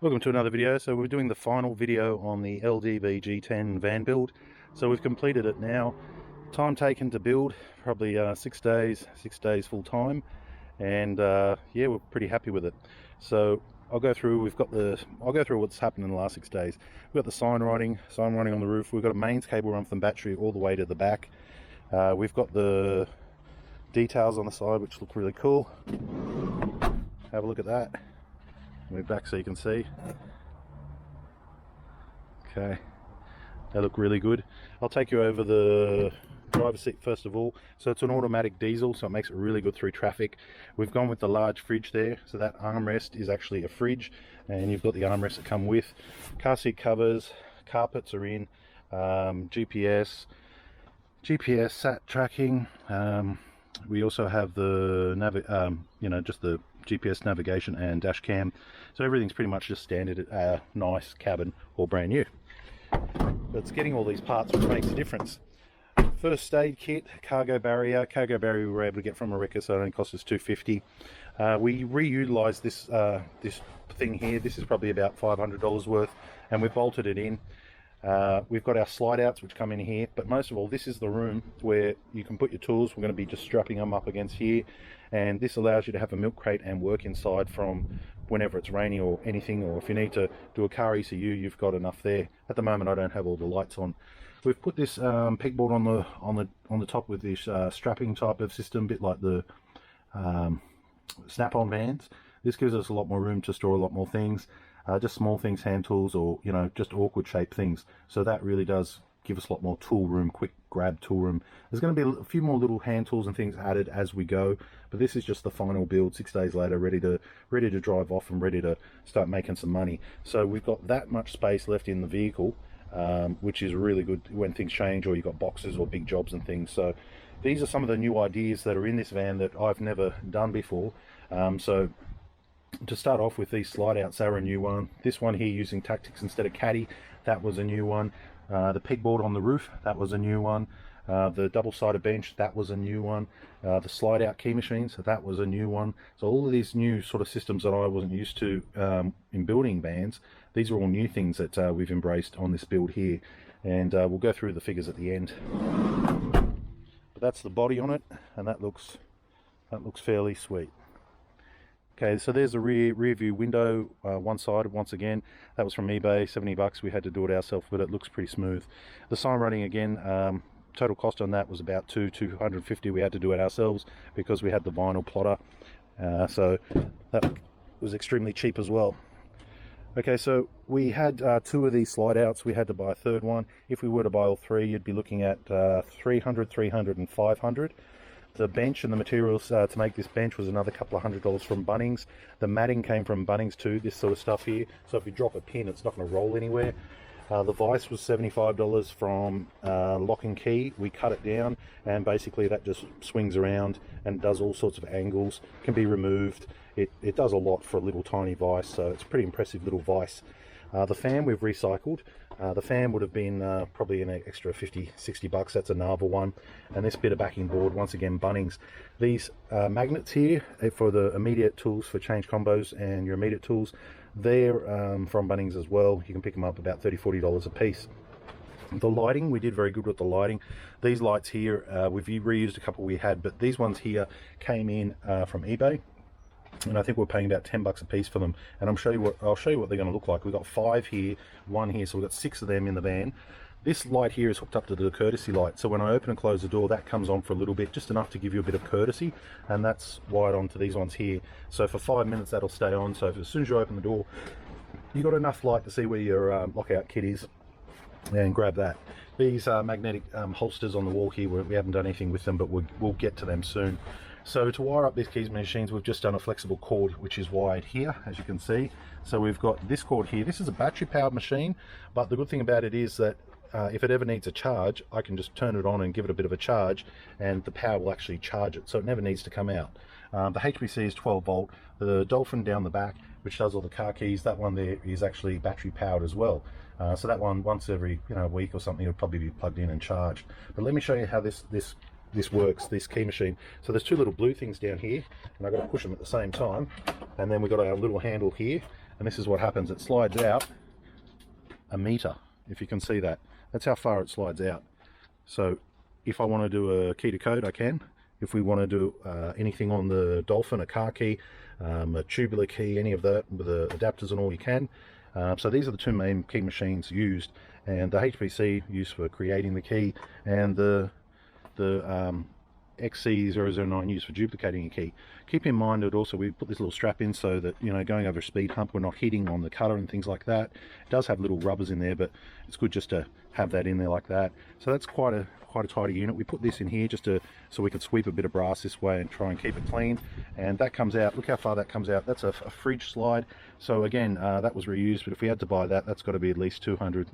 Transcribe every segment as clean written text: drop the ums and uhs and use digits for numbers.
Welcome to another video. So we're doing the final video on the LDV G10 van build. So we've completed it now. Time taken to build, probably 6 days full time, and yeah, we're pretty happy with it. So I'll go through what's happened in the last 6 days. We've got the sign writing on the roof. We've got a mains cable run from the battery all the way to the back. We've got the details on the side which look really cool. Have a look at that. Move back so you can see. Okay, they look really good. I'll take you over the driver's seat first of all. So it's an automatic diesel, so it makes it really good through traffic. We've gone with the large fridge there, so that armrest is actually a fridge, and you've got the armrests that come with. Car seat covers, carpets are in, GPS, sat tracking. We also have the just the GPS navigation and dash cam, so everything's pretty much just standard, nice cabin or brand new. But it's getting all these parts which makes a difference. First aid kit, cargo barrier we were able to get from a wrecker, so it only cost us $250. We reutilized this this thing here. This is probably about $500 worth, and we bolted it in. We've got our slide outs which come in here, but most of all, this is the room where you can put your tools. We're going to be just strapping them up against here, and this allows you to have a milk crate and work inside from whenever it's raining or anything, or if you need to do a car ECU, you've got enough there. At the moment I don't have all the lights on. We've put this pegboard on the top with this strapping type of system, a bit like the snap-on vans. This gives us a lot more room to store a lot more things. Just small things, hand tools, or just awkward shaped things. So that really does give us a lot more tool room, quick grab tool room. There's going to be a few more little hand tools and things added as we go, but this is just the final build 6 days later, ready to drive off and ready to start making some money. So we've got that much space left in the vehicle, which is really good when things change or you've got boxes or big jobs and things. So these are some of the new ideas that are in this van that I've never done before. So to start off with, these slide outs are a new one. This one here using tactics instead of caddy, that was a new one. The pegboard on the roof, that was a new one. The double-sided bench, that was a new one. The slide out key machines, that was a new one. So all of these new sort of systems that I wasn't used to in building vans, these are all new things that we've embraced on this build here, and we'll go through the figures at the end. But that's the body on it, and that looks fairly sweet. Okay, so there's a rear view window, one-sided once again. That was from eBay, 70 bucks. We had to do it ourselves, but it looks pretty smooth. The sign running again, total cost on that was about $250. We had to do it ourselves because we had the vinyl plotter, so that was extremely cheap as well. Okay, so we had 2 of these slide outs. We had to buy a third one. If we were to buy all 3, you'd be looking at $300, and $500. The bench and the materials to make this bench was another couple of $100 from Bunnings. The matting came from Bunnings too, this sort of stuff here. So if you drop a pin, it's not going to roll anywhere. The vise was $75 from Lock and Key. We cut it down, and basically that just swings around and does all sorts of angles, can be removed. It does a lot for a little tiny vise, so it's a pretty impressive little vise. The fan we've recycled. The fan would have been probably an extra 50-60 bucks. That's a Nava one. And this bit of backing board, once again Bunnings. These magnets here for the immediate tools for change combos and your immediate tools, they're from Bunnings as well. You can pick them up about $30-40 a piece. The lighting, we did very good with the lighting. These lights here, we've reused a couple we had, but these ones here came in from eBay, and I think we're paying about 10 bucks a piece for them. And I'll show you what they're going to look like. We've got 5 here, 1 here, so we've got 6 of them in the van. This light here is hooked up to the courtesy light, so when I open and close the door, that comes on for a little bit, just enough to give you a bit of courtesy, and that's wired onto these ones here. So for 5 minutes that'll stay on, so as soon as you open the door, you've got enough light to see where your lockout kit is and grab that. These magnetic holsters on the wall here, we haven't done anything with them, but we'll get to them soon. So to wire up these keys machines, we've just done a flexible cord which is wired here, as you can see. So we've got this cord here. This is a battery powered machine, but the good thing about it is that if it ever needs a charge, I can just turn it on and give it a bit of a charge, and the power will actually charge it, so it never needs to come out. The HPC is 12 volt. The Dolphin down the back, which does all the car keys, that one there is actually battery powered as well. So that one, once every week or something, it'll probably be plugged in and charged. But let me show you how this works, this key machine. So there's 2 little blue things down here, and I've got to push them at the same time, and then we've got our little handle here, and this is what happens. It slides out a meter, if you can see that. That's how far it slides out. So if I want to do a key to code, I can. If we want to do anything on the Dolphin, a car key, a tubular key, any of that with the adapters and all, you can. So these are the two main key machines used, and the HPC used for creating the key, and the XC009 used for duplicating a key. Keep in mind that also we put this little strap in so that, you know, going over a speed hump, we're not hitting on the cutter and things like that. It does have little rubbers in there, but it's good just to have that in there like that. So that's quite a tidy unit. We put this in here just so we could sweep a bit of brass this way and try and keep it clean. And that comes out, look how far that comes out. That's a fridge slide. So again, that was reused, but if we had to buy that, that's got to be at least 200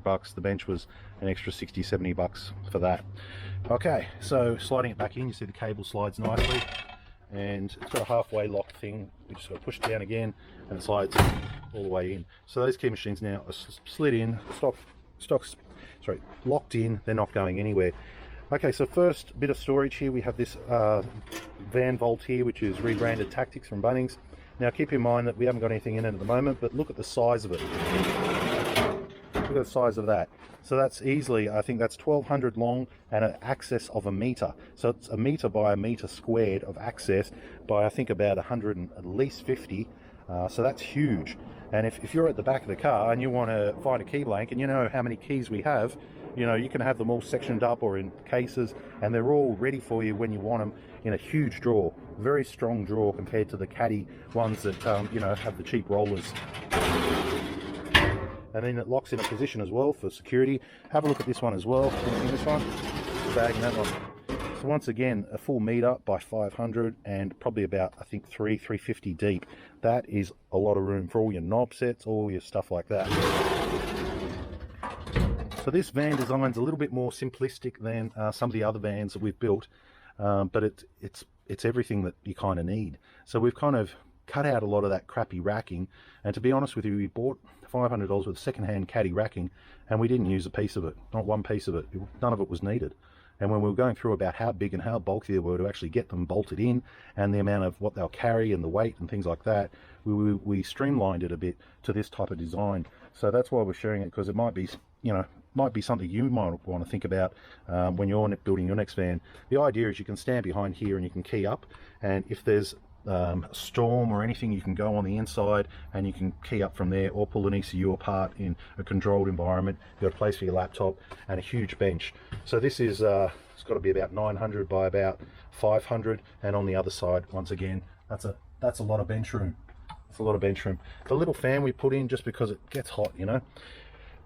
bucks. The bench was an extra 60-70 bucks for that. Okay, so sliding it back in, you see the cable slides nicely, and it's got a halfway lock thing. We just got to push it down again, and it slides all the way in. So those key machines now are slid in, locked in. They're not going anywhere. Okay, so first bit of storage here, we have this van vault here, which is rebranded Tactics from Bunnings. Now keep in mind that we haven't got anything in it at the moment, but look at the size of it. Look at the size of that. So that's easily, I think that's 1200 long and an access of a meter. So it's a meter by a meter squared of access by, I think, about 100 and at least 50. So that's huge. And if you're at the back of the car and you want to find a key blank, and you know how many keys we have, you know, you can have them all sectioned up or in cases, and they're all ready for you when you want them in a huge drawer. Very strong drawer compared to the caddy ones that, you know, have the cheap rollers. And then it locks in a position as well for security. Have a look at this one as well. See this one? Bagging that one. So once again, a full meter by 500 and probably about, I think, 350 deep. That is a lot of room for all your knob sets, all your stuff like that. So this van design's a little bit more simplistic than some of the other vans that we've built, but it's everything that you kind of need. So we've kind of cut out a lot of that crappy racking, and to be honest with you, we bought $500 with second-hand caddy racking, and we didn't use a piece of it, not one piece of it. None of it was needed. And when we were going through about how big and how bulky they were to actually get them bolted in, and the amount of what they'll carry and the weight and things like that, we streamlined it a bit to this type of design. So that's why we're sharing it, because it might be, you know, might be something you might want to think about when you're building your next van. The idea is you can stand behind here and you can key up, and if there's a storm or anything, you can go on the inside and you can key up from there, or pull an ECU apart in a controlled environment. You've got a place for your laptop and a huge bench. So this is it's got to be about 900 by about 500, and on the other side, once again, that's a lot of bench room. It's a lot of bench room. The little fan we put in just because it gets hot, you know.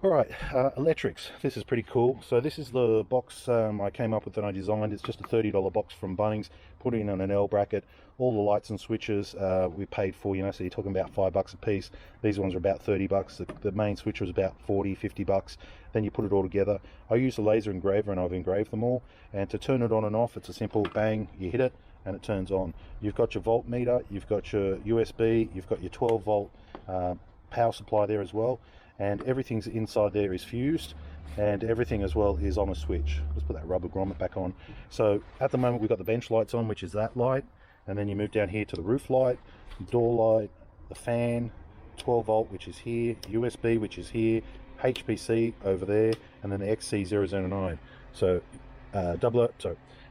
All right, electrics. This is pretty cool. So this is the box I came up with and I designed. It's just a $30 box from Bunnings, put in on an L bracket. All the lights and switches we paid for, you know, so you're talking about $5 a piece. These ones are about 30 bucks. The main switch was about 40, 50 bucks. Then you put it all together. I use a laser engraver and I've engraved them all. And to turn it on and off, it's a simple bang, you hit it and it turns on. You've got your voltmeter, you've got your USB, you've got your 12 volt power supply there as well. And everything's inside there is fused, and everything as well is on a switch. Let's put that rubber grommet back on. So at the moment we've got the bench lights on, which is that light, and then you move down here to the roof light, door light, the fan, 12 volt, which is here, USB, which is here, HPC over there, and then the XC009. So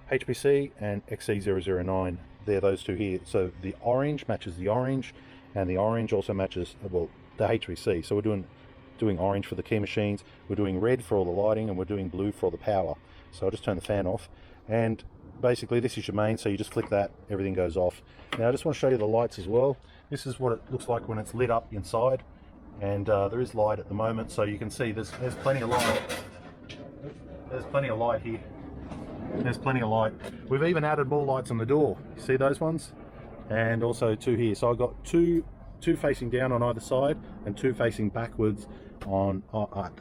HPC and XC009, they're those two here. So the orange matches the orange, and the orange also matches, well, the HPC. So we're doing orange for the key machines, we're doing red for all the lighting, and we're doing blue for all the power. So I'll just turn the fan off, and basically this is your main, so you just flick that, everything goes off. Now I just want to show you the lights as well. This is what it looks like when it's lit up inside, and there is light at the moment, so you can see there's plenty of light. There's plenty of light here. There's plenty of light. We've even added more lights on the door. You see those ones? And also two here. So I've got two facing down on either side and two facing backwards on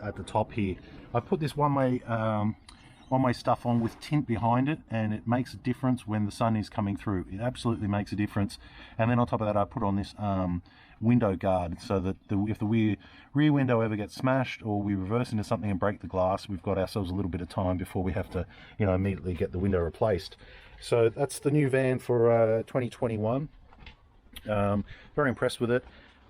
at the top here. I put this one-way stuff on with tint behind it, and it makes a difference when the sun is coming through. It absolutely makes a difference. And then on top of that, I put on this window guard, so that if the rear window ever gets smashed or we reverse into something and break the glass, we've got ourselves a little bit of time before we have to, you know, immediately get the window replaced. So that's the new van for 2021. Very impressed with it.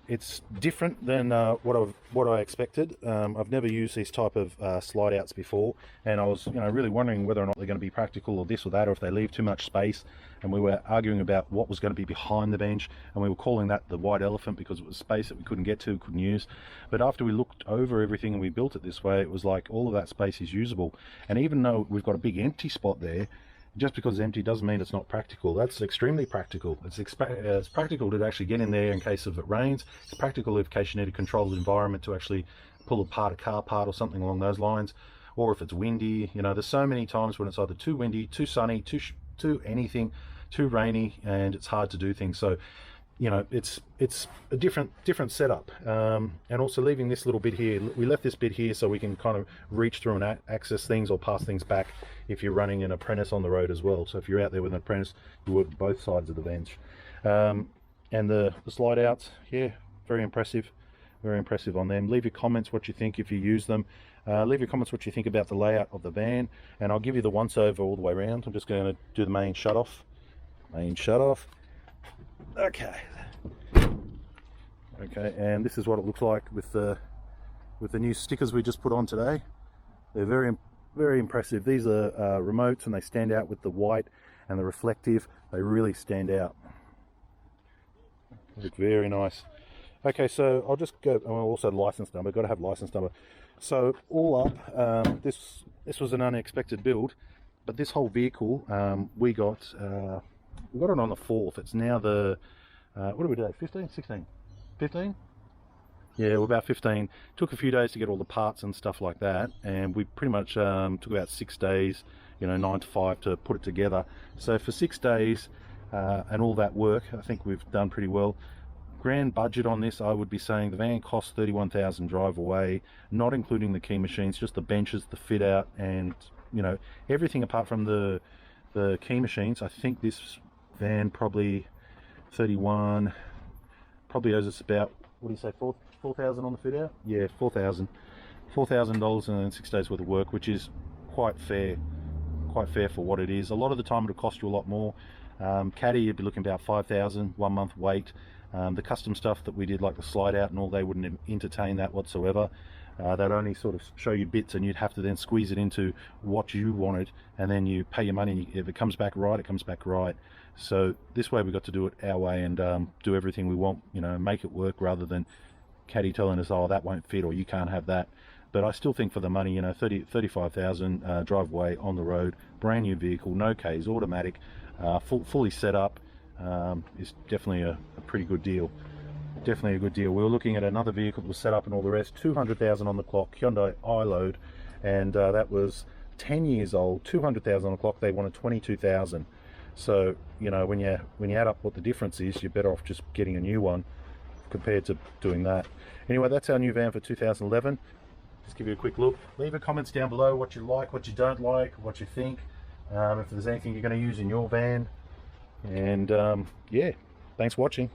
it's different than what I expected. I've never used these type of slide outs before, and I was really wondering whether or not they're going to be practical or this or that, or if they leave too much space. And we were arguing about what was going to be behind the bench, and we were calling that the white elephant because it was space that we couldn't get to, couldn't use. But after we looked over everything and we built it this way, it was like all of that space is usable. And even though we've got a big empty spot there, just because it's empty doesn't mean it's not practical. That's extremely practical. It's practical to actually get in there in case of it rains. It's practical in case you need a controlled environment to actually pull apart a car part or something along those lines. Or if it's windy, there's so many times when it's either too windy, too sunny, too anything, too rainy, and it's hard to do things. So, it's a different setup. And also leaving this little bit here, we left this bit here so we can kind of reach through and access things or pass things back if you're running an apprentice on the road as well. So if you're out there with an apprentice, you work both sides of the bench. And the slide outs, yeah, very impressive on them. Leave your comments what you think if you use them. Leave your comments what you think about the layout of the van, and I'll give you the once over all the way around. I'm just going to do the main shut off. Okay, and this is what it looks like with the new stickers we just put on today. They're very impressive. These are remotes, and they stand out with the white and the reflective. They really stand out. Look very nice. Okay, so I'll just go. Also license number. Got to have license number. So all up, this was an unexpected build, but this whole vehicle we got it on the 4th. It's now the what do we do? 15, 16, 15? Yeah, we're about 15. Took a few days to get all the parts and stuff like that, and we pretty much took about 6 days, 9 to 5 to put it together. So for 6 days and all that work, I think we've done pretty well. Grand budget on this, I would be saying the van cost $31,000 drive away, not including the key machines, just the benches, the fit out, and everything apart from the key machines. I think this van probably 31 probably owes us about, what do you say, 4,000 on the fit out? Yeah, $4,000 and 6 days worth of work, which is quite fair for what it is. A lot of the time it'll cost you a lot more. Caddy, you'd be looking about 5,000, 1 month wait. The custom stuff that we did, like the slide out and all, they wouldn't entertain that whatsoever. They'd only sort of show you bits, and you'd have to then squeeze it into what you wanted, and then you pay your money. If it comes back right, it comes back right. So this way we got to do it our way and do everything we want, make it work, rather than Caddy telling us, oh, that won't fit, or you can't have that. But I still think for the money, 35,000 drive away on the road, brand new vehicle, no Ks, automatic, fully set up, is definitely a pretty good deal. Definitely a good deal. We were looking at another vehicle that was set up and all the rest, 200,000 on the clock, Hyundai iLoad, and that was 10 years old, 200,000 on the clock. They wanted 22,000. So when you add up what the difference is, you're better off just getting a new one compared to doing that. Anyway, that's our new van for 2011. Just give you a quick look. Leave your comments down below, what you like, what you don't like, what you think, if there's anything you're going to use in your van. And yeah, thanks for watching.